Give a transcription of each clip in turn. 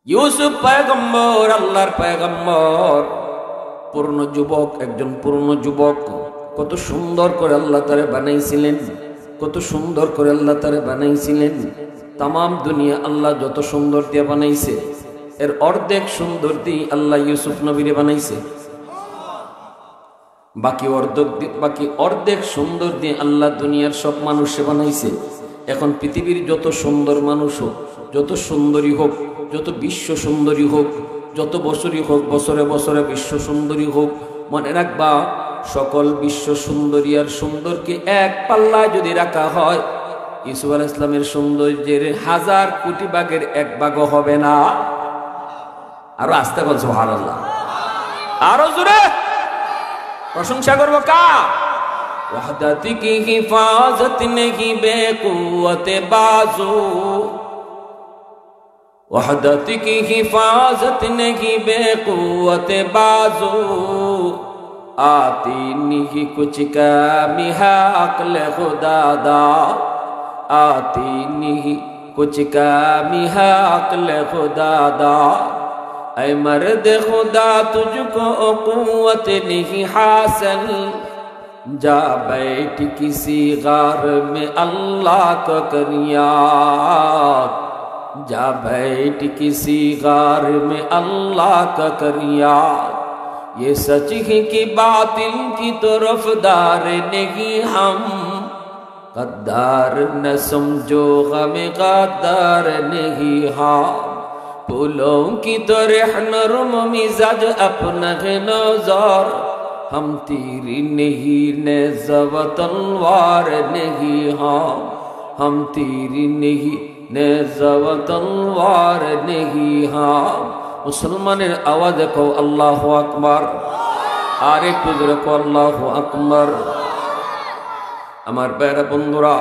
ইউসুফ পয়গম্বর, আল্লাহর পয়গম্বর, পূর্ণ যুবক, একজন পূর্ণ যুবক। কত সুন্দর করে আল্লাহ তারে বানাইছিলেন, কত সুন্দর করে আল্লাহ তারে বানাইছিলেন। তাম দুনিয়া আল্লাহ যত সুন্দর দিয়ে বানাইছে, এর অর্ধেক সুন্দর দিয়ে আল্লাহ ইউসুফ নবীরে বানাইছে। বাকি অর্ধেক সুন্দর দিয়ে আল্লাহ দুনিয়ার সব মানুষে বানাইছে। এখন পৃথিবীর যত সুন্দর মানুষ হোক, যত সুন্দরী হোক, যত বিশ্ব সুন্দরী হোক, যত বছরই হোক, বছরে বছরে বিশ্ব সুন্দরী হোক, মনে রাখবা সকল বিশ্ব সুন্দরী আর সুন্দরকে এক পাল্লায় যদি রাখা হয়, ইউসুফ আলাইহিস সালামের সৌন্দর্যের 1000 কোটি ভাগের 1 ভাগও হবে না। আরো আস্তে বল সুবহানাল্লাহ, আরো জোরে প্রশংসা করবো কা? ওয়াহদাত কি হিফাজত নেহি বেকুওয়াত বাজু, वहदत की हिफाजत नहीं बेकुवत बाजू, आती नहीं कुछ कमी है अक्ल खुदादा, आती नहीं कुछ कमी है अक्ल खुदादा। ऐ मर्द खुदा तुझको कुव्वत नहीं हासिल, जा बैठ किसी गार में अल्लाह को कर याद, जा बैठ किसी गार में अल्लाह का कर याद। ये सच है कि बातिल की तरफदार नहीं हम, गद्दार न समझो हमें गद्दार नहीं हम। फूलों की तरह नरम मिजाज अपना है नौजार, हम तीरी नहीं नेज़ा तलवार नहीं हम तीरी नहीं नेज़ा तलवार नहीं हाँ। मुसलमानेर आवाज को अल्लाहु আকবার, আর একটু জোরে কও আল্লাহু আকবার। আমার প্যারা বন্ধুরা,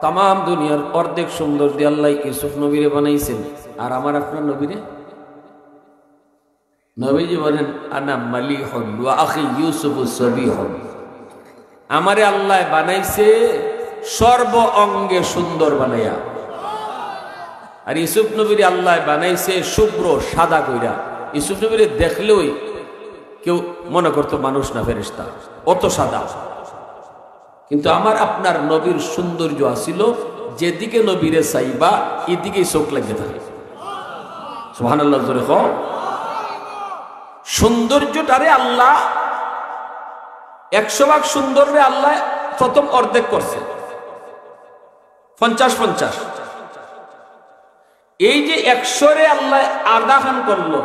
তাম দুনিয়ার অর্ধেক সুন্দর দিয়ে আল্লাহ ইউসুফ নবীরে বানাইছেন। আর আমার আপনার নবীরে, নবীজি বলেন আনা মালিহুন ওয়া আখি ইউসুফ সাবিহুন, আমারে আল্লাহ বানাইছে সর্ব অঙ্গে সুন্দর বানাইয়া। আর ইউসুফ নবীর আল্লাহ বানাইছে শুভ্র সাদা কইরা। ইউসুফ নবীর দেখলেই কেউ মনে করতো মানুষ না ফেরেশতা, অত সাদা। কিন্তু আমার আপনার নবীর সৌন্দর্য আছিল, যেদিকে নবীরে চাইবা এদিকেই চোখ লেগে থাকে। সুবহানাল্লাহ জোরে কও। সৌন্দর্যটারে আল্লাহ 100 ভাগ সুন্দর রে আল্লাহ প্রথম অর্ধেক করছে, 50-50। এই যে 100 রে আল্লাহ আধা খান করলো,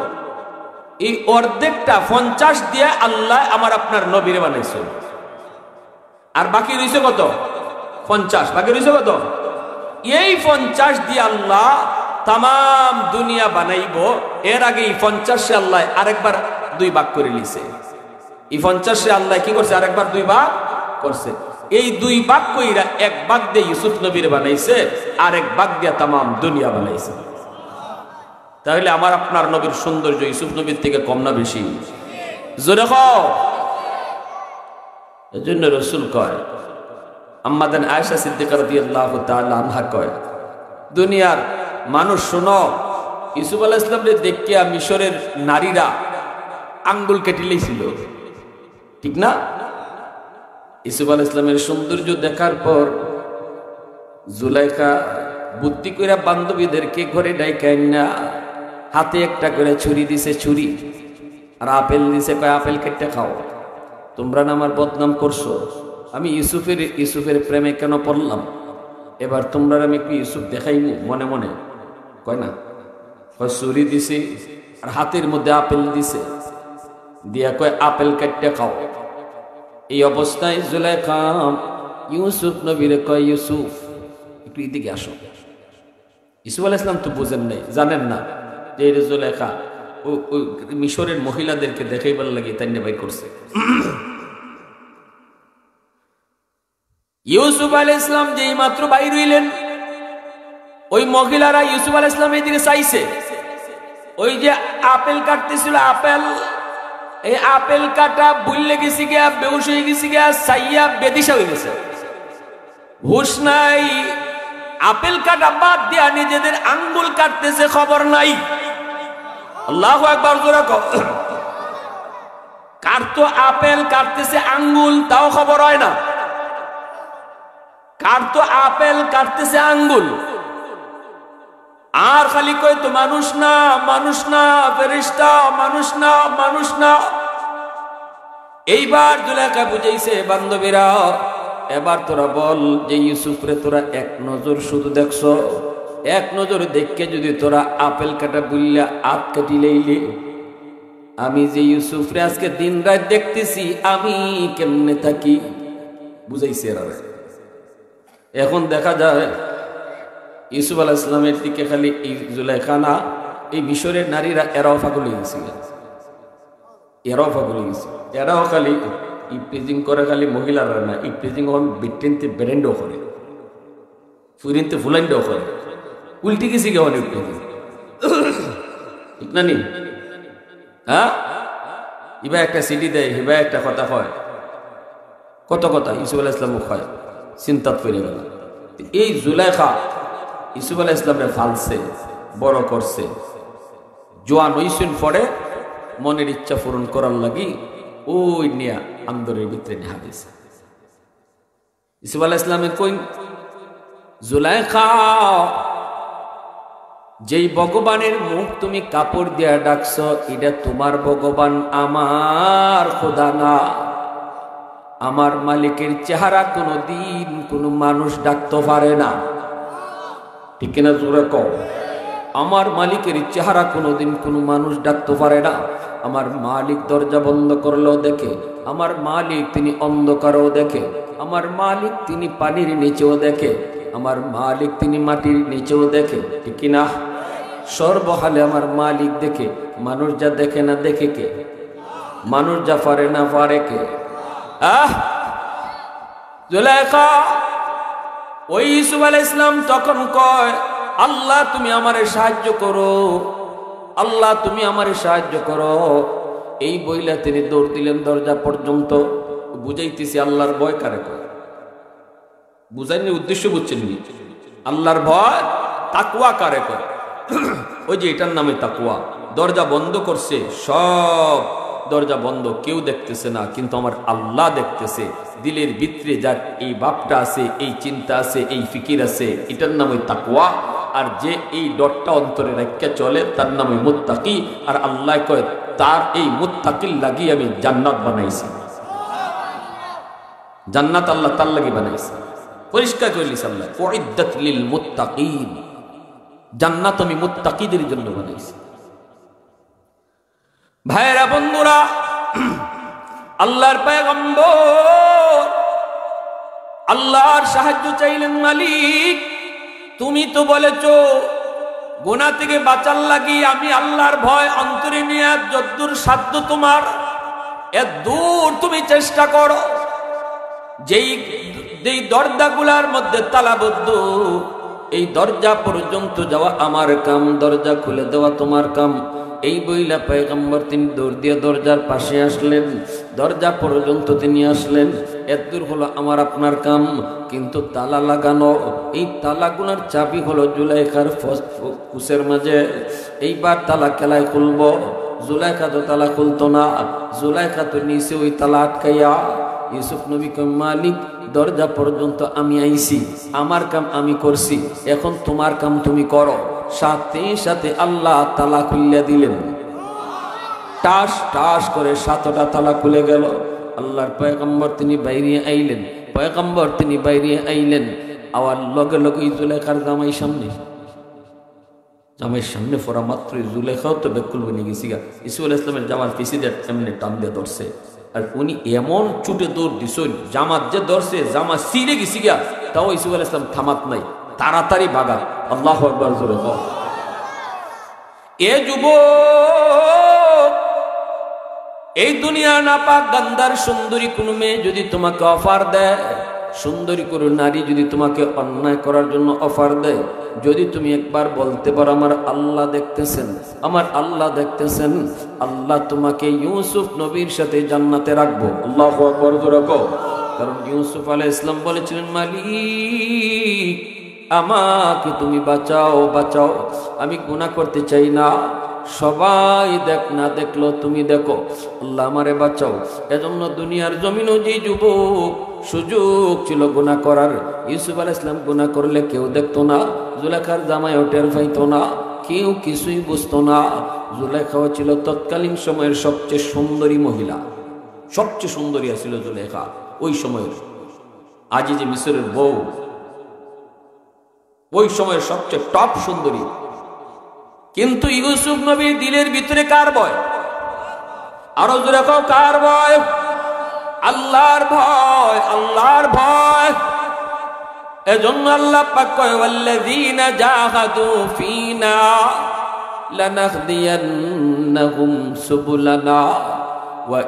এই অর্ধেকটা 50 দিয়ে আল্লাহ আমার আপনার নবীরে বানাইছে। আর বাকি রইছে কত? 50। বাকি রইছে কত? এই 50 দিয়ে আল্লাহ তাম দুনিয়া বানাইব। এর আগে এই 50 সে আল্লাহ আরেকবার 2 ভাগ করে নিছে। এই 50 সে আল্লাহ কি করছে? আরেকবার 2 ভাগ করছে। এই 2 ভাগ কইরা 1 ভাগ দিয়ে ইউসুফ নবীর বানাইছে, আর 1 ভাগ দিয়ে তাম দুনিয়া বানাইছে। তাহলে আমার আপনার নবীর সৌন্দর্য ইউসুফ নবীর থেকে কম না বেশি? জোরে কও। এজন্য রাসূল কয়, আম্মাদান আয়েশা সিদ্দিকা রাদিয়াল্লাহু তাআলা আনহা কয়, দুনিয়ার মানুষ শোনো, ইউসুফ আলাইহিস সালামকে দেখিয়া মিশরের নারীরা আঙ্গুল কেটে লইছিল, ঠিক না? ইউসুফ আলাইহিস সালামের সৌন্দর্য দেখার পর জুলাইখা বুদ্ধি কইরা বান্ধবীদেরকে ঘরে ডাইকা না হাতে একটা করে ছুরি দিছে, ছুরি আর আপেল দিছে, কয় আপেল কেটে খাও। তোমরা না আমার বদনাম করছো, আমি ইউসুফের প্রেমে কেন পড়লাম, এবার তোমরা আমি একটু ইউসুফ দেখাইমু মনে মনে। কয় না, কয় ছুরি দিছে আর হাতের মধ্যে আপেল দিছে, দিয়া কয় আপেল কেটে খাও। এই অবস্থায় জুলাইখা ইউসুফ নবীরে কয়, ইউসুফ একটু এদিকে আসো। ইউসুফ আলাইহিস সালাম তো বুঝেন নাই, জানেন না যে এই জুলাইখা ও মিশরের মহিলাদেরকে দেখাইবার লাগে তাই বাইর করছে। ইউসুফ আলাইহিস সালাম যেই মাত্র বাইর হইলেন, ওই মহিলারা ইউসুফ আলাইহিস সালামের দিকে চাইছে। ওই যে আপেল কাটতেছিল, আপেল, এই আপেল কাটা বুললে গেছি গিয়া, বেহুশ হয়ে গেছি গিয়া, সাইয়া বেদিশা হয়ে গেছে, হুশ নাই। আপেল কাটা বাদ দিয়া নিজেদের আঙ্গুল কাটতেছে, খবর নাই। আল্লাহু আকবার জোরে কও। কাটতো আপেল, কাটতেছে আঙ্গুল, তাও খবর হয় না। কাটতো আপেল, কাটতেছে আঙ্গুল, আর খালি কই তো মানুষ না, মানুষ না, ফেরেশতা, মানুষ না, মানুষ না। এইবার জুলেখা বুঝাইছে, বান্ধবীরা এবার তোরা বল যে ইউসুফরে তোরা এক নজর শুধু দেখছ, এক নজর দেখকে যদি তোরা আপেল কাটা বুল্লা আত কাটি লইলে, আমি যে ইউসুফরে আজকে দিন রাত দেখতেছি আমি কেমনে থাকি, বুঝাইছে এরা। এখন দেখা যায় ইউসুফ আলাইহিস সালামের দিকে খালি এই জুলেখা না, এই মিশরের নারীরা এরাও পাগল হয়ে গেছিল, এরাও পাগল হয়ে গেছে। এরাও খালি ইপ্রিজিং করে, খালি মহিলারা না, ইপ্রিজিং বিটিনতে বেরেন্ডও করে, ফুরিনতে ফুলাইন্ডও করে, উল্টি গেছি কেমন ইপ্রিজিং, ঠিক না নি? হ্যাঁ, ইবা একটা সিডি দেয়, হিবা একটা কথা হয়, কত কথা ইউসুফ আলাইহিস সালাম হয়, চিন্তাত পড়ে গেল। এই জুলেখা ইউসুফ আলাইহিস সালামের ফালছে, বড় করছে, জোয়ান হইছেন পরে মনের ইচ্ছা পূরণ করার লাগি ওই নিয়া আন্দরের ভিতরে নেহা দিয়েছে। ইউসুফ আলাইহিস সালামের কই জুলেখা, যেই ভগবানের মুখ তুমি কাপড় দিয়া ডাকছ, এটা তোমার ভগবান, আমার খোদা না। আমার মালিকের চেহারা কোনো দিন কোনো মানুষ ডাকতে পারে না, ঠিক কিনা জোরে কও। আমার মালিকের চেহারা কোনোদিন কোনো মানুষ ডাকতে পারে না। আমার মালিক দরজা বন্ধ করলেও দেখে, আমার মালিক তিনি অন্ধকারও দেখে, আমার মালিক তিনি পানির নিচেও দেখে, আমার মালিক তিনি মাটির নিচেও দেখে, ঠিক কিনা? সর্বহালে আমার মালিক দেখে। মানুষ যা দেখে না দেখে কে? মানুষ যা পারে না পারে কে? জুলেখা ওই ইউসুফ আলাইহিস সালাম তখন কয়, আল্লাহ তুমি আমারে সাহায্য করো, আল্লাহ তুমি আমারে সাহায্য করো। এই বইলা তিনি দৌড় দিলেন দরজা পর্যন্ত। বুঝাইতেছি আল্লাহর ভয় কারে কয়, বুঝাইনি উদ্দেশ্য বুঝছেন নি? আল্লাহর ভয় তাকওয়া কারে কয়? ওই যে এটার নামে তাকওয়া। দরজা বন্ধ করছে, সব দরজা বন্ধ, কেউ দেখতেছে না, কিন্তু আমার আল্লাহ দেখতেছে। দিলের ভিতরে যার এই ভাবটা আছে, এই চিন্তা আছে, এই ফিকির আছে, এটার নাম ওই তাকওয়া। আর যে এই ডরটা অন্তরে রাখিয়া চলে তার নাম ওই মুত্তাকি। আর আল্লাহ কয় তার এই মুত্তাকির লাগি আমি জান্নাত বানাইছি। জান্নাত আল্লাহ তার লাগি বানাইছে, পরিষ্কার করে লিখছে আল্লাহ, উইদ্দাত লিল মুত্তাকিন। জান্নাত আমি মুত্তাকিদের জন্য বানাইছি। ভাইরা বন্ধুরা, আল্লাহর পয়গম্বর আল্লাহর সাহায্য চাইলেন। মালিক তুমি তো বলেছো গুনাহ থেকে বাঁচার লাগি আমি আল্লাহর ভয় অন্তরে নিয়ে যদ্দূর সাধ্য তোমার এত দূর তুমি চেষ্টা করো। যেই দরজাগুলার মধ্যে তালাবদ্ধ, এই দরজা পর্যন্ত যাওয়া আমার কাম, দরজা খুলে দেওয়া তোমার কাম। এই বইলা পয়গম্বর তিনি দৌড় দিয়ে দরজার পাশে আসলেন, দরজা পর্যন্ত তিনি আসলেন। এত দূর হলো আমার আপনার কাম, কিন্তু তালা লাগানো। এই তালাগুলার চাবি হলো জুলেখার কুসের মাঝে। এইবার তালা কেলায় খুলবো। জুলেখা তো তালা খুলতো না, জুলেখা তো নিচে ওই তালা আটকাইয়া। ইউসুফ নবী কয় মালিক দরজা পর্যন্ত আমি আইছি, আমার কাম আমি করছি, এখন তোমার কাম তুমি করো। সাথে সাথে আল্লাহ তালা খুলিয়া দিলেন, টাস টাস করে 7টা তালা খুলে গেল। আল্লাহর পয়গম্বর তিনি বাইরে আইলেন, পয়গম্বর তিনি বাইরে আইলেন। আবার লগে লগে জুলেখার জামাইয়ের সামনে ফোরা মাত্রই জুলেখাও তো বেকুল বনে গেছি গা। ইসুফ আলাইহিস সালামের জামার পিছিয়ে এমনি টান দিয়ে ধরছে, আর উনি এমন ছুটে দৌড় দিছেন, জামাত যে ধরছে জামা ছিঁড়ে গেছি গা, তাও ইসুফ আলাইহিস সালাম থামাত নাই, তাড়াতাড়ি ভাগা। আল্লাহু আকবার জোরে বল। এ যুবক, এই দুনিয়া নাপাক গান্দার সুন্দরী কোন মেয়ে যদি তোমাকে অফার দেয়, সুন্দরী কোন নারী যদি তোমাকে অন্যায় করার জন্য অফার দেয়, যদি তুমি একবার বলতে পারো আমার আল্লাহ দেখতেছেন, আমার আল্লাহ দেখতেছেন, আল্লাহ তোমাকে ইউসুফ নবীর সাথে জান্নাতে রাখবো। আল্লাহু আকবার জোরে বল। কারণ ইউসুফ আলাইহিস সালাম বলেছিলেন মালিক আমাকে তুমি বাঁচাও, বাঁচাও, আমি গুনাহ করতে চাই না। সবাই দেখ না দেখলো তুমি দেখো, আল্লাহ আমারে বাঁচাও। এজন্য দুনিয়ার জমিনও যে যুবক সুযোগ ছিল গুনাহ করার, ইউসুফ আলাইহিস সালাম গুনাহ করলে কেউ দেখতো না, জুলেখার জামাইও টের পাইতো না, কেউ কিছুই বুঝতো না। জুলেখাও ছিল তৎকালীন সময়ের সবচেয়ে সুন্দরী মহিলা, সবচেয়ে সুন্দরী ছিল জুলেখা ওই সময়ের। আজই যে মিশরের বউ, ওই সময়ের সবচেয়ে টপ সুন্দরী। কিন্তু ইউসুফ নবীর দিলের ভিতরে কার ভয়? আরো জোরে কও, কার ভয়? আল্লাহর ভয়, আল্লাহর ভয়। এজন্য আল্লাহ পাক কয়, ওয়াল্লাযীনা জাহাদু ফীনা লানাহদিয়ান্নাহুম সুবুলানা ওয়া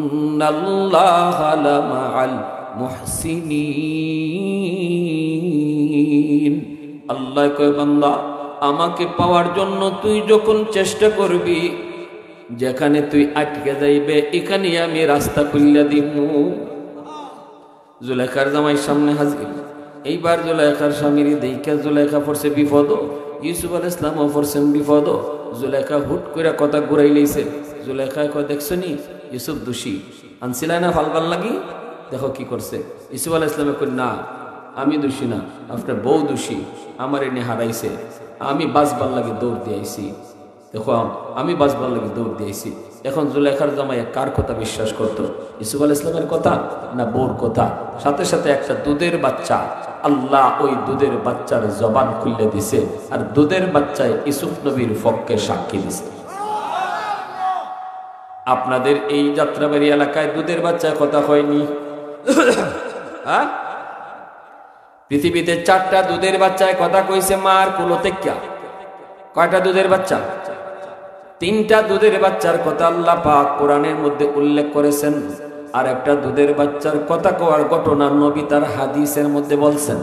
ইন্নাল্লাহা লামাআল মুহসিনিন। আল্লাহ কয়, বান্দা আমাকে পাওয়ার জন্য তুই যখন চেষ্টা করবি, যেখানে তুই আটকে যাইবে এখানে আমি রাস্তা খুললে দিব। জুলেখার জামাই সামনে হাজির। এইবার জুলেখার স্বামীর দেইখা জুলেখা পড়ছে বিপদ, ইউসুফ আলাইহিস সালামও পড়ছেন বিপদ। জুলেখা হুট করে কথা ঘুরাই লইছে। জুলেখা কয়, দেখছো নি ইউসুফ দোষী, আনছিলাই না ফালবার লাগি, দেখো কি করছে। ইউসুফ আলাইহিস সালাম কই, না আমি দোষী না, আপনার বউ দোষী, আমার এনে হারাইছে, আমি বাঁচবার লাগে দৌড় দিয়েছি। দেখো আমি বাঁচবার লাগে দৌড় দিয়েছি। এখন জুলেখার জামাই কার কথা বিশ্বাস করতো? ইউসুফ আলাইহিস সালামের কথা না বউর কথা? সাথে সাথে একটা দুধের বাচ্চা, আল্লাহ ওই দুধের বাচ্চার জবান খুলে দিছে, আর দুধের বাচ্চায় ইউসুফ নবীর পক্ষে সাক্ষী দিছে। আপনাদের এই যাত্রাবাড়ি এলাকায় দুধের বাচ্চা কথা হয়নি? হ্যাঁ, পৃথিবীতে 4টা দুধের বাচ্চায় কথা কইছে মার কুলো থেকে। কয়টা দুধের বাচ্চা? 3টা দুধের বাচ্চার কথা আল্লাহ পাক কোরআনের মধ্যে উল্লেখ করেছেন, আর একটা দুধের বাচ্চার কথা কওয়ার ঘটনা নবী তার হাদিসের মধ্যে বলছেন।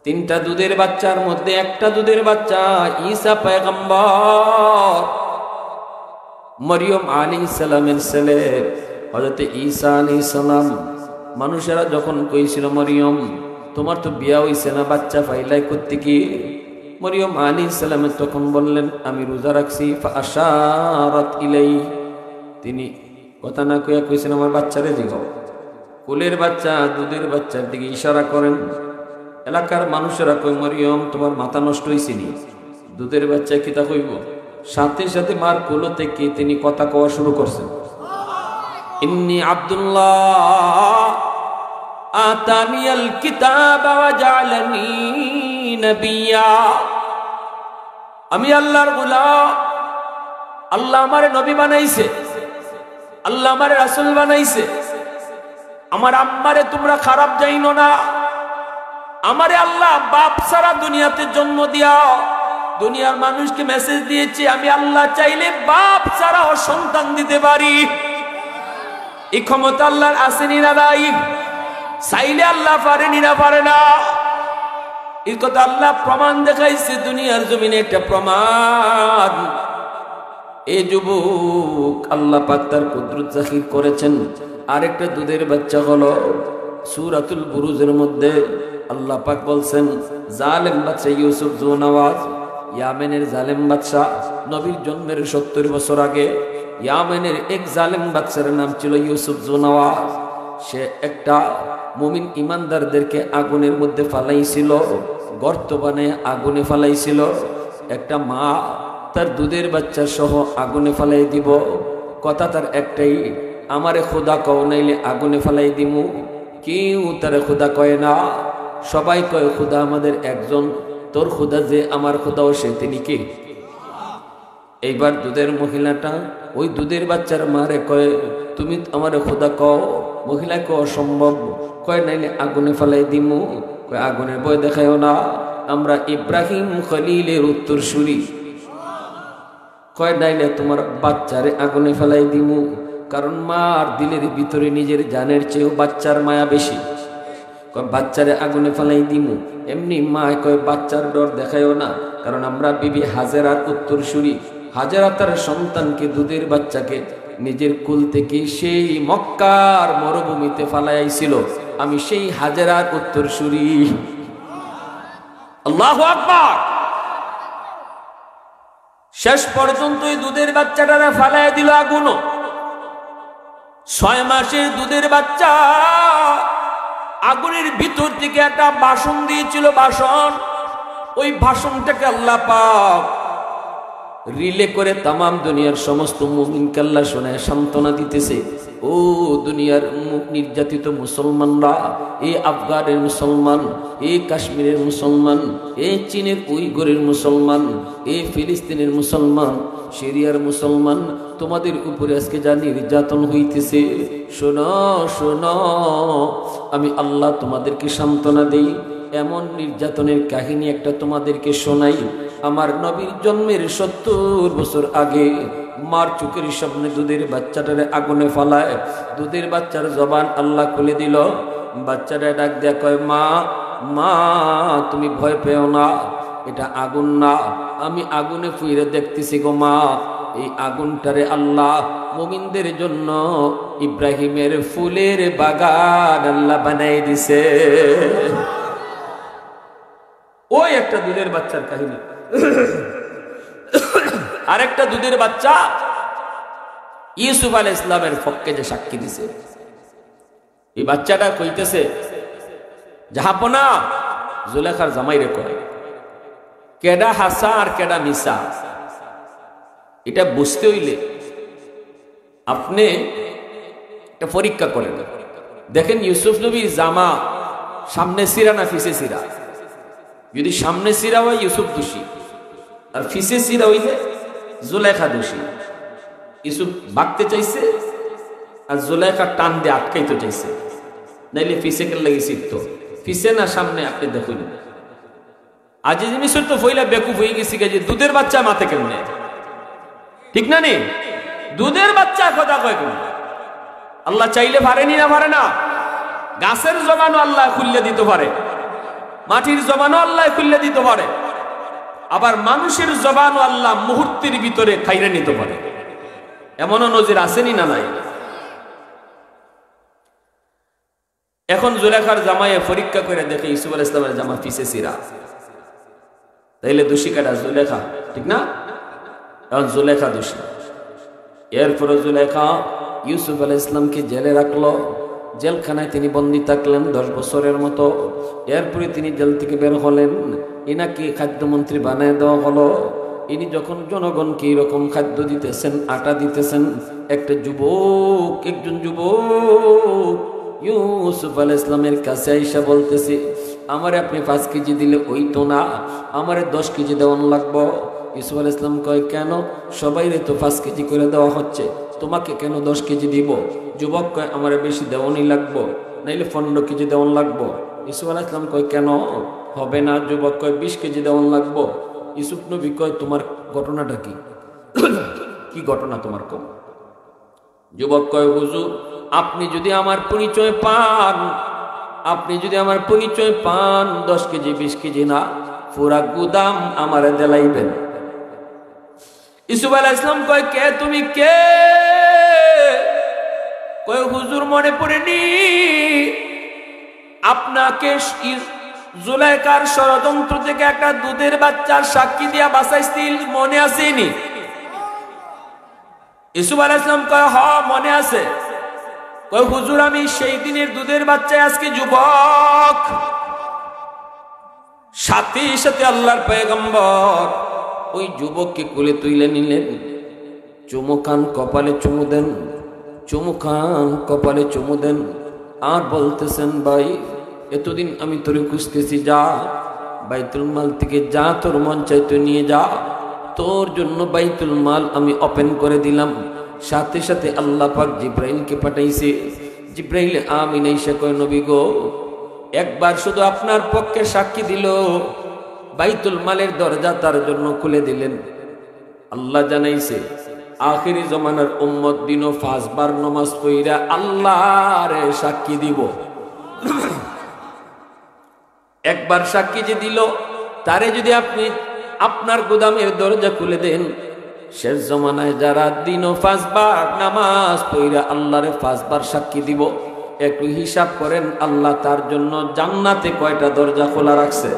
3টা দুধের বাচ্চার মধ্যে একটা দুধের বাচ্চা ঈসা পয়গম্বর, মরিয়ম আলাইহিস সালামের ছেলে হযরত ঈসা আলাইহিস সালাম। মানুষেরা যখন কইছিল, মরিয়ম তোমার তো বিয়া হইছে না, বাচ্চা ফাইলাই করতে কি? মরিয়ম আলাইহিস সালাম তখন বললেন, আমি রোজা রাখছি। ফাআশারাত ইলাই, তিনি কথা না কইয়া কইছেন, আমার বাচ্চারে জিগাও। কোলের বাচ্চা দুধের বাচ্চার দিকে ইশারা করেন। এলাকার মানুষেরা কই, মরিয়ম তোমার মাথা নষ্ট হইছে নি, দুধের বাচ্চা কি তা কইব? সাথে সাথে মার কোল থেকে তিনি কথা কওয়া শুরু করছেন, ইন্নী আব্দুল্লাহ আতানিয়াল কিতাব ওয়া জাআলানি নবিয়্যা, আমি আল্লাহর গোলাম, আল্লাহ আমারে নবী বানাইছে, আল্লাহ আমারে রাসূল বানাইছে। আমার আম্মারে তোমরা খারাপ জাইনো না, আমারে আল্লাহ বাপ ছাড়া দুনিয়াতে জন্ম দিয়া দুনিয়ার মানুষকে মেসেজ দিয়েছে, আমি আল্লাহ চাইলে বাপ ছাড়াও সন্তান দিতে পারি। এই ক্ষমতা আল্লাহর আসেনি না নাই? চাইলে আল্লাহ পারেনি না পারে না? এই কথা আল্লাহ প্রমাণ দেখাইছে দুনিয়ার জমিনে, একটা প্রমাণ। এই যুবক আল্লাহ পাক তার কুদরত জাহির করেছেন। আরেকটা দুধের বাচ্চা হলো সূরাতুল বুরুজের মধ্যে আল্লাহ পাক বলছেন, জালেম বাদশা ইউসুফ জুনওয়াজ, ইয়ামেনের জালেম বাদশা, নবীর জন্মের 70 বছর আগে ইয়ামেনের এক জালেম বাদশার নাম ছিল ইউসুফ জুনওয়াজ। সে একটা মুমিন ইমানদারদেরকে আগুনের মধ্যে ফালাইছিল, গর্ত বানায় আগুনে ফালাইছিল। একটা মা তার দুধের বাচ্চা সহ আগুনে ফালাই দিব, কথা তার একটাই, আমারে খোদা কও নাইলে আগুনে ফালাই দিমু। কেউ তারে খোদা কয় না, সবাই কয় খোদা আমাদের একজন, তোর খোদা যে আমার খোদাও সে, তিনি কে? এইবার দুধের মহিলাটা ওই দুধের বাচ্চার মারে কয়, তুমি আমারে খোদা কও। মহিলা কয় অসম্ভব, কয় নাইলে আগুনে ফালাই দিমু। কয় আগুনের ভয় দেখায়ও না, আমরা ইব্রাহিম খলিলের উত্তরসূরি। কয় নাইলে তোমার বাচ্চারে আগুনে ফেলাই দিমু, কারণ মার দিলের ভিতরে নিজের জানের চেয়েও বাচ্চার মায়া বেশি। কয় বাচ্চারে আগুনে ফেলাই দিমু। এমনি মা কয় বাচ্চার ডর দেখায়ও না, কারণ আমরা বিবি হাজেরার উত্তরসূরি। হাজেরা তার সন্তানকে দুধের বাচ্চাকে নিজের কুল থেকে সেই মক্কার মরুভূমিতে ফালাইছিল, আমি সেই হাজেরার উত্তরসূরি। আল্লাহু আকবার। শেষ পর্যন্ত ওই দুধের বাচ্চাটারা ফালাইয়া দিল আগুনও। 6 মাসের দুধের বাচ্চা আগুনের ভিতর থেকে একটা বাসন দিয়েছিল, বাসন। ওই বাসনটাকে আল্লাহ পাক রিলে করে তামাম দুনিয়ার সমস্ত মুমিনকে আল্লাহ শোনায় সান্ত্বনা দিতেছে। ও দুনিয়ার নির্যাতিত মুসলমানরা, এই আফগানের মুসলমান, এই কাশ্মীরের মুসলমান, এই চীনের উইঘুরের মুসলমান, এই ফিলিস্তিনের মুসলমান, সিরিয়ার মুসলমান, তোমাদের উপরে আজকে যা নির্যাতন হইতেছে, শোনো শোনো, আমি আল্লাহ তোমাদেরকে সান্ত্বনা দেই। এমন নির্যাতনের কাহিনী একটা তোমাদেরকে শোনাই। আমার নবীর জন্মের 70 বছর আগে মার চোখের সামনে দুধের বাচ্চাটারে আগুনে ফালায়। দুধের বাচ্চার জবান আল্লাহ খুলে দিল। বাচ্চাটা ডাক দেয়া কয়, মা মা তুমি ভয় পেও না, এটা আগুন না, আমি আগুনে ফুইরে দেখতেছি গো মা। এই আগুনটারে আল্লাহ মুমিনদের জন্য ইব্রাহিমের ফুলের বাগান আল্লাহ বানাই দিছে। ওই একটা দুধের বাচ্চার কাহিনী। আরেকটা দুধের বাচ্চা ইউসুফ আলাইহিস সালামের পক্ষে যে সাক্ষী দিছে, এই বাচ্চাটা কইতেছে, জাহাপনা জুলেখার জামাইরে কয়, কেডা হাসা আর কেডা মিসা এটা বুঝতে হইলে আপনি একটা পরীক্ষা করেন। দেখেন ইউসুফ নবীর জামা সামনে সিরা না ফিসে সিরা? যদি সামনে সিরা হয় ইউসুফ দোষী, আর ফিসে সিরা হইলে জুলেখা দোষী। ইউসুফ ভাগতে চাইছে আর জুলেখা টান দিয়ে আটকাইতে চাইছে, নাইলে ফিসে কেন লাগে শিখতো। ফিসে না সামনে আপনি দেখুন। আজিজ মিশর তো ফইলা বেকুফ হয়ে গেছি যে দুধের বাচ্চা মাথে কেমনে, ঠিক না নি? দুধের বাচ্চা কথা কয় কেন? আল্লাহ চাইলে পারেনি না পারে না? গাছের জবানও আল্লাহ খুললে দিতে পারে, মাটির জবানও আল্লাহ খুললে দিতে পারে, আবার মানুষের জবানও আল্লাহ মুহূর্তের ভিতরে খাইরে নিতে পারে। এমনও নজির আসেনি না নাই? এখন জুলেখার জামাইয়ে পরীক্ষা করে দেখে ইউসুফ আলাইহিস সালামের জামা পিছে সিরা, তাইলে দোষী কাটা? জুলেখা, ঠিক না? এখন জুলেখা দোষী। এরপরে জুলেখা ইউসুফ আলাইহিস সালামকে জেলে রাখলো। জেলখানায় তিনি বন্দী থাকলেন 10 বছরের মতো। এরপরে তিনি জেল থেকে বের হলেন। ইনাকে খাদ্যমন্ত্রী বানায় দেওয়া হলো। ইনি যখন জনগণকে এরকম খাদ্য দিতেছেন, আটা দিতেছেন, একজন যুবক ইউসুফ আলাইহিস সালামের কাছে আইসা বলতেছে, আমারে আপনি 5 কেজি দিলে ওই তো না, আমারে 10 কেজি দেওয়ান লাগবো। ইউসুফ আলাইহিস সালাম কয়, কেন? সবাইরে তো 5 কেজি করে দেওয়া হচ্ছে, তোমাকে কেন 10 কেজি দিব? যুবক কয়, আমারে বেশি দেওয়ানি লাগবো, নাইলে 15 কেজি দেওয়ান লাগবো। ইউসুফ আলাইহিস সালাম কয়, কেন হবে না? যুবক কয়, 20 কেজি দেওয়ান লাগবো। ইউসুফ নবী কয়, তোমার ঘটনাটা কি? কি ঘটনা তোমার? কম। যুবক কয়, হুজুর আপনি যদি আমার পরিচয় পান, 10 কেজি 20 কেজি না, পুরা গুদাম আমারে দেলাইবেন। ইউসুফ আলাইহিস সালাম কয়, কে তুমি? কে? কয়, হুজুর মনে পড়েনি আপনাকে জুলাইখার ষড়যন্ত্র থেকে একটা দুধের বাচ্চার সাক্ষী দিয়া বাঁচাইছিল, মনে আসেনি? ইউসুফ আলাইহিস সালাম কয়, হ্যাঁ মনে আছে। কয়, হুজুর আমি সেই দিনের দুধের বাচ্চা, আজকে যুবক। সাথে সাথে আল্লাহর পয়গম্বর ওই যুবককে কোলে তুলে নিলেন, চুমুখান কপালে চুমু দেন, কপালে চুমু দেন, আর বলতেছেন, ভাই এতদিন আমি তোরে খুঁজতেছি, যা বাইতুল মাল থেকে যা তোর মন চাইতো নিয়ে যা, তোর জন্য বাইতুল মাল আমি ওপেন করে দিলাম। সাথে সাথে আল্লাহ পাক জিব্রাইলকে পাঠাইছে। জিব্রাইল আমিন আইসা কয়, নবী গো, একবার শুধু আপনার পক্ষে সাক্ষী দিল, বাইতুল মালের দরজা তার জন্য খুলে দিলেন। আল্লাহ জানাইছে, আখিরি জমানার উম্মত দিনও 5 বার নামাজ পড়া আল্লাহরে সাক্ষী দিব। একবার সাক্ষী যে দিল, তারে যদি আপনি আপনার গোদামের দরজা খুলে দেন, শেষ জমানায় যারা দিনও 5 বার নামাজ পড়া আল্লাহরে 5 বার সাক্ষী দিব, একটু হিসাব করেন আল্লাহ তার জন্য জান্নাতে কয়টা দরজা খোলা রাখছে?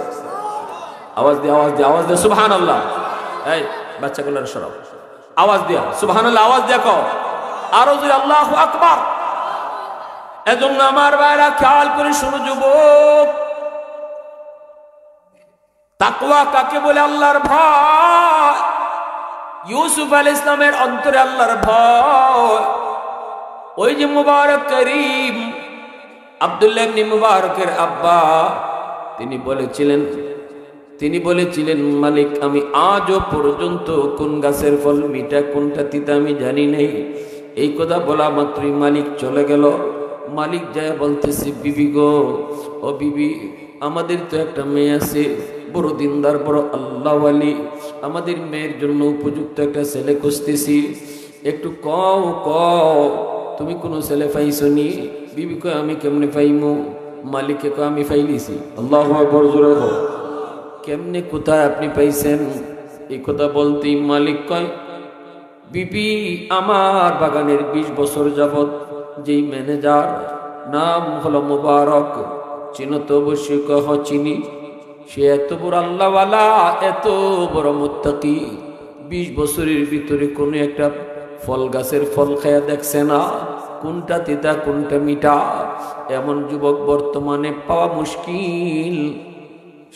আওয়াজ দিয়ে সুবহানাল্লাহ। এই বাচ্চাগুলোর সরাও, আওয়াজ দিয়া সুবহানাল্লাহ, আওয়াজ দেখো আরো জোরে আল্লাহু আকবার। এজন্য আমার ভাইরা খেয়াল করে শুনো যুবক, তাকওয়া কাকে বলে? আল্লাহর ভয়। ইউসুফ আলাইহিস সালামের অন্তরে আল্লাহর ভয়। ওই যে মুবারক করিম আব্দুল্লাহ ইবনে মুবারকের আব্বা তিনি বলেছিলেন মালিক, আমি আজও পর্যন্ত কোন গাছের ফল মিঠা কোনটা তিতা আমি জানি নাই। এই কথা বলা মাত্রই মালিক চলে গেল। মালিক যায় বলতেছে, বিবি গো, ও বিবি, আমাদের তো একটা মেয়ে আছে, বড় দিনদার, বড় আল্লাহওয়ালি, আমাদের মেয়ের জন্য উপযুক্ত একটা ছেলে খুঁজতেছি, একটু কও তুমি কোনো ছেলে পাইছো নি? বিবি কয়, আমি কেমনে পাইমু? মালিককে কয়, আমি পাইলিছি। আল্লাহু আকবার, জোরে বল। কেমনে, কোথায় আপনি পাইছেন? এই কথা বলতেই মালিক কয়, বিবি, আমার বাগানের 20 বছর যাবত যেই ম্যানেজার, নাম হলো মুবারক, চিনো তো? অবশ্যই কহ চিনি। সে এত বড় আল্লাহওয়ালা, এত বড় মুত্তাকি, 20 বছরের ভিতরে কোনো একটা ফল গাছের ফল খায়া দেখছে না, কোনটা তিতা কোনটা মিঠা। এমন যুবক বর্তমানে পাওয়া মুশকিল।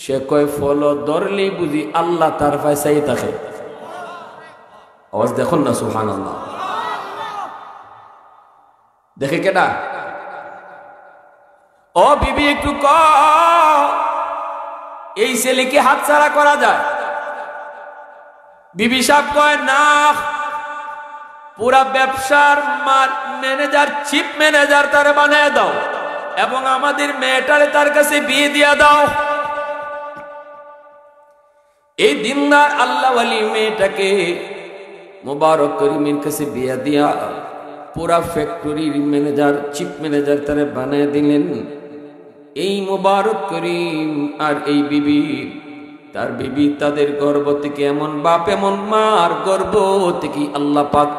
সে কয়, ফল ধরলেই বুঝি আল্লাহ তার পয়সাই থাকে। আওয়াজ দেখুন না, সুবহানাল্লাহ। দেখে কেডা? ও বিবি, একটু এই ছেলেকে হাতছাড়া করা যায়? বিবি সাহেব কয়, না, পুরা ব্যবসার ম্যানেজার, চিফ ম্যানেজার তারে বানিয়ে দাও এবং আমাদের মেয়েটারে তার কাছে বিয়ে দিয়ে দাও। এই দিনদার আল্লাহওয়ালি মেয়েটাকে মুবারক করিমের কাছে বিয়ে দিয়া পুরা ফ্যাক্টরির ম্যানেজার, চিফ ম্যানেজার তারে বানিয়ে দিলেন। এই মুবারক করিম আর এই বিবি, তার বিবি, তাদের গর্ভ থেকে এমন বাপ এমন মার গর্ভ থেকে আল্লাহ পাক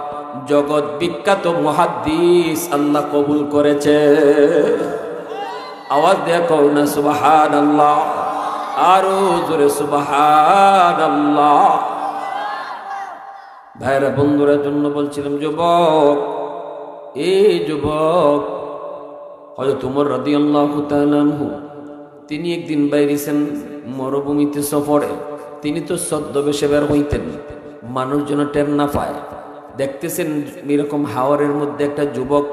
জগৎ বিখ্যাত মুহাদ্দিস আল্লাহ কবুল করেছে। আওয়াজ দেখো না সুবহানাল্লাহ, আরো জোরে সুবহানাল্লাহ। ভাইরা বন্ধুরা জন্য বলছিলাম, যুবক, এই যুবক, হযরত ওমর রাদিয়াল্লাহু তাআলা আনহু, তিনি একদিন বাইরেছেন মরুভূমিতে সফরে। তিনি তো ছদ্মবেশে বের হইতেন, মানুষজন টের না পায়। দেখতেছেন এরকম হাওরের মধ্যে একটা যুবক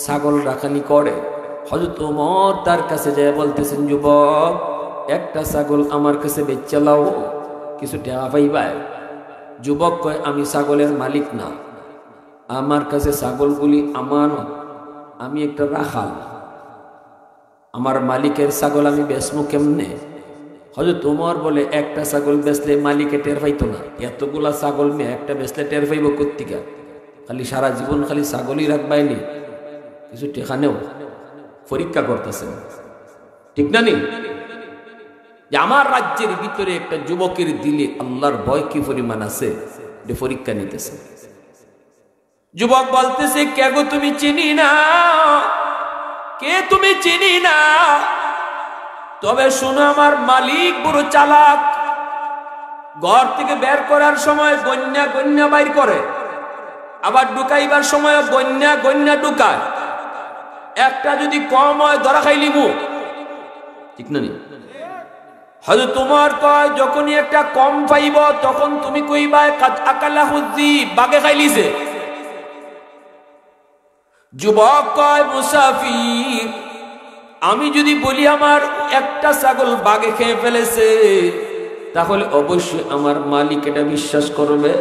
ছাগল রাখানি করে। হযরত ওমর তার কাছে যায় বলতেছেন, যুবক, একটা ছাগল আমার কাছে বেচে লাও, কিছু টাকা পাইবা। যুবক কয়, আমি ছাগলের মালিক না, আমার কাছে ছাগলগুলি আমানত, আমি একটা রাখাল, আমার মালিকের ছাগল আমি বেচমু কেমনে? হযরত ওমর বলে, একটা ছাগল বেচলে মালিকে টের পাইতো না, এতগুলা ছাগল মেয়ে একটা বেচলে টের পাইব কোত্থেকে? খালি সারা জীবন খালি ছাগলই রাখবাইনি, কিছু টেকা নেও, পরীক্ষা করতেছেন, ঠিক না? নি যে আমার রাজ্যের ভিতরে একটা যুবকের দিলে আল্লাহর ভয় কি পরিমাণ আছে, এটা পরীক্ষা নিতেছে। যুবক বলতেছে, কে গো, তুমি চিনি না? কে তুমি? চিনি না, তবে শোনো, আমার মালিক বড় চালাক। ঘর থেকে বের করার সময় গন্যা গন্যা বাইর করে, আবার ঢুকাইবার সময় গন্যা গন্যা ঢুকায়। একটা যদি কম হয় ধরা খাইলিমু, ঠিক না? হযরত ওমর কয়, যখনই একটা কম পাইব তখন তুমি কইবা কাদ আকালাহু যিব, বাগে খাইলিছে। যুবক কয়, মুসাফির, আমি যদি বলি আমার একটা ছাগল বাগে খেয়ে ফেলেছে, তাহলে অবশ্যই আমার মালিক এটা বিশ্বাস করবে,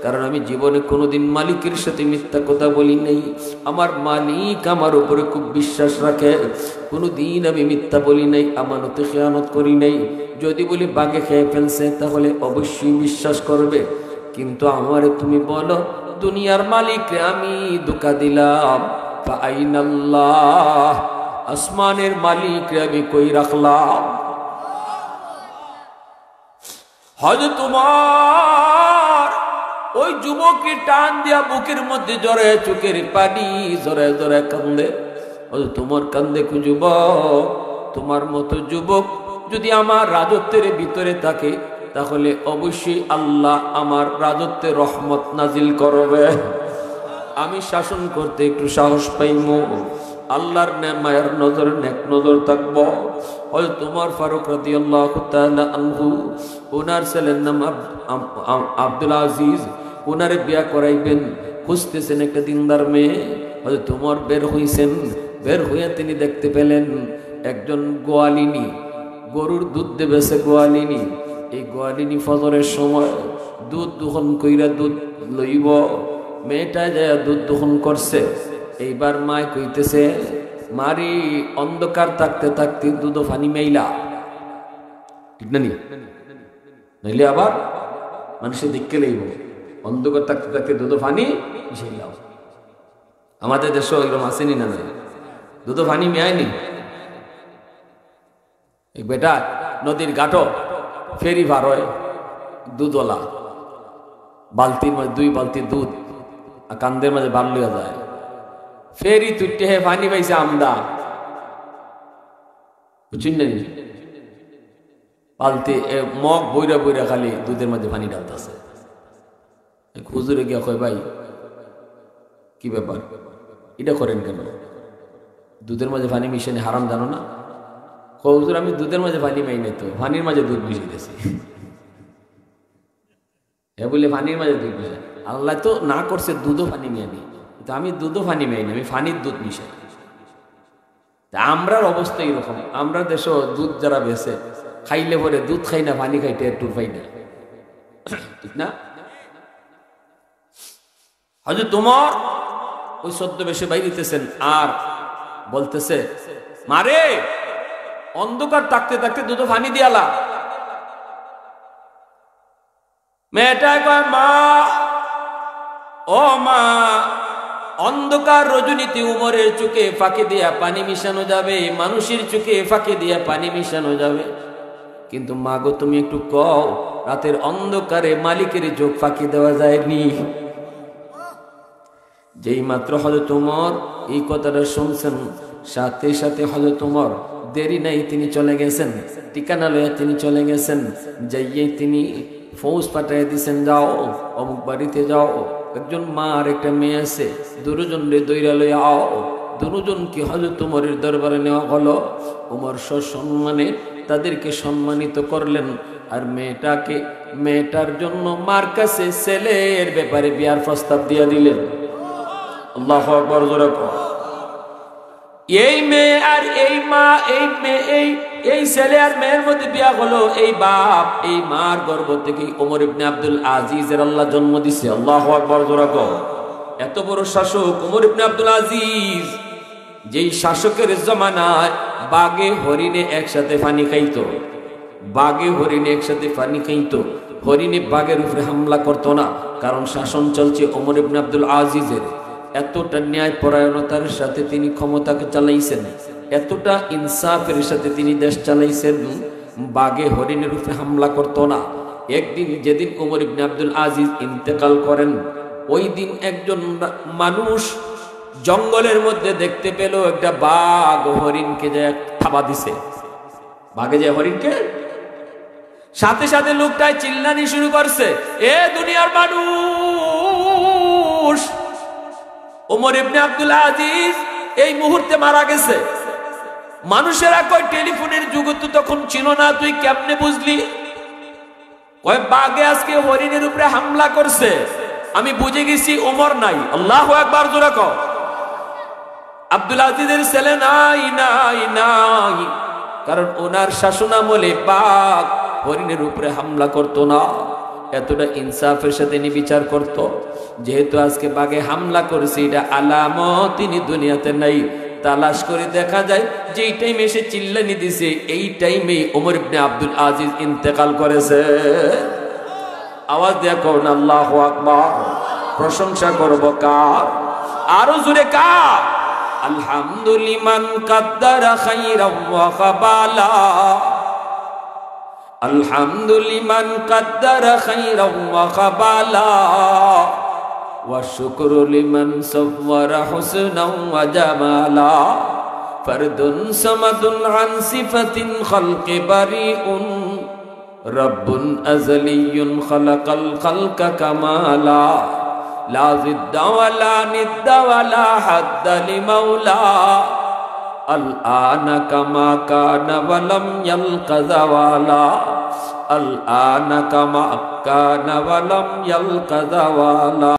কারণ আমি জীবনে কোনোদিন মালিকের সাথে মিথ্যা কথা বলি নাই। আমার মালিক আমার উপরে খুব বিশ্বাস রাখে, কোনোদিন আমি মিথ্যা বলি নাই, আমানতে খেয়ানত করি নাই। যদি বলি বাগে খেয়ে ফেলছে, তাহলে অবশ্যই বিশ্বাস করবে। কিন্তু আমারে তুমি বলো, দুনিয়ার মালিকরে আমি ধোঁকা দিলাম, ফাআইনাল্লাহ, আসমানের মালিকরে আমি কই রাখলাম? হযরত ওমর ওই যুবককে টান দিয়া বুকের মধ্যে জড়ে, চোখের পানি জড়ে জড়ে কান্দে। হযরত ওমর কান্দে, যুবক, তোমার মতো যুবক যদি আমার রাজত্বের ভিতরে থাকে, তাহলে অবশ্যই আল্লাহ আমার রাজত্বে রহমত নাজিল করবে, আমি শাসন করতে একটু সাহস পাইব, আল্লাহর মায়ের নজর নেক নজর থাকবো। হযরত ওমর ফারুক রাদিয়াল্লাহু তাআলা আনহু, ওনার ছেলের নাম আব্দুল আজিজ, ওনারে বিয়া করাইবেন, খুঁজতেছেন একটা দিনদার মেয়ে। হযরত ওমর বের হইছেন, বের হইয়া তিনি দেখতে পেলেন একজন গোয়ালিনী, গরুর দুধ দেবেছে গোয়ালিনী। এই গোয়ালিনী ফজরের সময় দুধ দোহন কইরা দুধ লইব, মেয়েটা যায় দুধ দোহন করছে। এইবার মায় কইতেছে, মারি অন্ধকার থাকতে থাকতে দুধ ফানি মেইলা, ঠিক না নি? নইলে আবার মানুষের দেখতে লইব, অন্ধকার থাকতে থাকতে দুধ ফানি মিশাইলাম। আমাদের দেশে এরকম আসেনি না, দুধ ফানি মেয়ায়নি। বেটা নদীর ঘাটো ফেরি ভার হয়, দুধওয়ালা বালতির মাঝে 2 বালতি দুধ আর কান্দের মাঝে বাল লইয়া যায়, ফেরি তুইটে হে পানি পাইছে আমদা, বুঝছেন না? বালতি মগ বইরা বইরা খালি দুধের মাঝে পানি ডালতেছে। হুজুরে গিয়া কয়, ভাই কি ব্যাপার, এটা করেন কেন? দুধের মাঝে পানি মিশানি হারাম জানো না? হুজুর আমি দুধের মাঝে পানি মাই নাই তো, পানির মাঝে দুধ মিশাইতেছি। এ বলে পানির মাঝে দুধ মিশাই, আল্লাহ তো না করছে দুধও পানি মিয়ানি, তো আমি দুধও পানি মাই না, আমি পানির দুধ মিশাই। আমরার অবস্থা এরকম, আমরা দেশে দুধ যারা বেছে খাইলে পরে দুধ খাই না, পানি খাইতে একটু পাই না, ঠিক না? হযরত ওমর ওই ছদ্মবেশে বাইরিতেছেন আর বলতেছে, মারে অন্ধকার থাকতে থাকতে দুধ পানি দিয়ালা। মেয়েটা কয়, মা ও মা, অন্ধকার রজনীতে উমরের চোখে ফাঁকে দিয়া পানি মিশানো যাবে, মানুষের চোখে ফাঁকে দিয়া পানি মিশানো যাবে, কিন্তু মা গো তুমি একটু কও, রাতের অন্ধকারে মালিকের চোখ ফাঁকি দেওয়া যায়নি। যেই মাত্র হযরত ওমর এই কথাটা শুনছেন, সাথে সাথে হযরত ওমর দেরি নাই, তিনি চলে গেছেন, ঠিকানা লইয়া তিনি চলে গেছেন। যাইয়ে তিনি ফৌজ পাঠাইয়া দিছেন, যাও অমুক বাড়িতে যাও, একজন মা আর একটা মেয়ে আছে, দুজন রে দইরা লইয়া আও। দুজনকে হযরত ওমরের দরবারে নেওয়া হলো। ওমর সসম্মানে তাদেরকে সম্মানিত করলেন, আর মেয়েটার জন্য মার কাছে ছেলের ব্যাপারে বিয়ার প্রস্তাব দিয়া দিলেন। আল্লাহু আকবার, জোরে কও। এই মেয়ে আর এই মা, এই ছেলে আর মেয়ের মধ্যে বিয়া হলো, এই বাপ এই মার গর্ভ থেকে ওমর ইবনে আব্দুল আজিজের আল্লাহ জন্ম দিছে। আল্লাহু আকবার, জোরে কও। এত বড় শাসক ওমর ইবনে আব্দুল আজিজ, যেই শাসকের জমানায় বাঘে হরিণে একসাথে পানি খাইতো, বাঘে হরিণে একসাথে পানি খাইতো, হরিণে বাঘের উপরে হামলা করতো না, কারণ শাসন চলছে ওমর ইবনে আব্দুল আজিজের। এতটা ন্যায় পরায়ণতার সাথে তিনি ক্ষমতাকে চালাইছেন, এতটা ইনসাফের সাথে তিনি দেশ চালাইছেন, বাঘে হরিণের উপরে হামলা করতো না। একদিন যেদিন ওমর ইবনে আব্দুল আজিজ ইন্তেকাল করেন, ওই দিন একজন মানুষ জঙ্গলের মধ্যে দেখতে পেল একটা বাঘ হরিণকে যে থাবা দিছে, বাঘে যে হরিণকে, সাথে সাথে লোকটায় চিল্লানি শুরু করছে, এ দুনিয়ার মানুষ, ওমর ইবনে আব্দুল আজিজ এই মুহূর্তে মারা গেছে। মানুষেরা কয় টেলিফোনের যুগ তো তখন ছিল না, তুই কেমনে বুঝলি? কয় বাঘে আজকে হরিণের উপরে হামলা করছে, আমি বুঝে গেছি ওমর নাই। আল্লাহু আকবার, জোরে কও। আব্দুল আজিজের ছেলে নাই, কারণ ওনার শাসনামলে বাঘ হরিণের উপরে হামলা করতো না, এতটা ইনসাফের সাথে তিনি বিচার করত। যেহেতু আজকে বাঘে হামলা করেছে, এটা আলামত তিনি দুনিয়াতে নাই। তালাশ করে দেখা যায় যেই টাইমে এসে চিল্লানি দিছে, এই টাইমেই ওমর ইবনে আব্দুল আজিজ ইন্তেকাল করেছে। আওয়াজ দিয়া কও না আল্লাহু আকবার। প্রশংসা করব কার? আরো জোরে কার? আলহামদুলিমান কাদ্দারা খাইরাম ওয়া কাবালা, আলহামদুলিমান কাদ্দারা খাইরাম ওয়া কাবালা, ওয়া শুকরু লিমান সাওয়ারা হুসনাও ওয়া জামালা, ফারদুন সামাদুন আন সিফাতিন খালকি বারিউন রব্বুন আজলিয়ুন খালাকাল খালকা কামালা লা জিদ্দা ওয়ালা নিদ্দা ওয়ালা হাদ্দা লিমাওলা আল আনা কামা কানা ওয়ালাম ইয়ালকা যাওয়ালা আল আনা কামা কানা ওয়ালাম ইয়ালকা যাওয়ালা।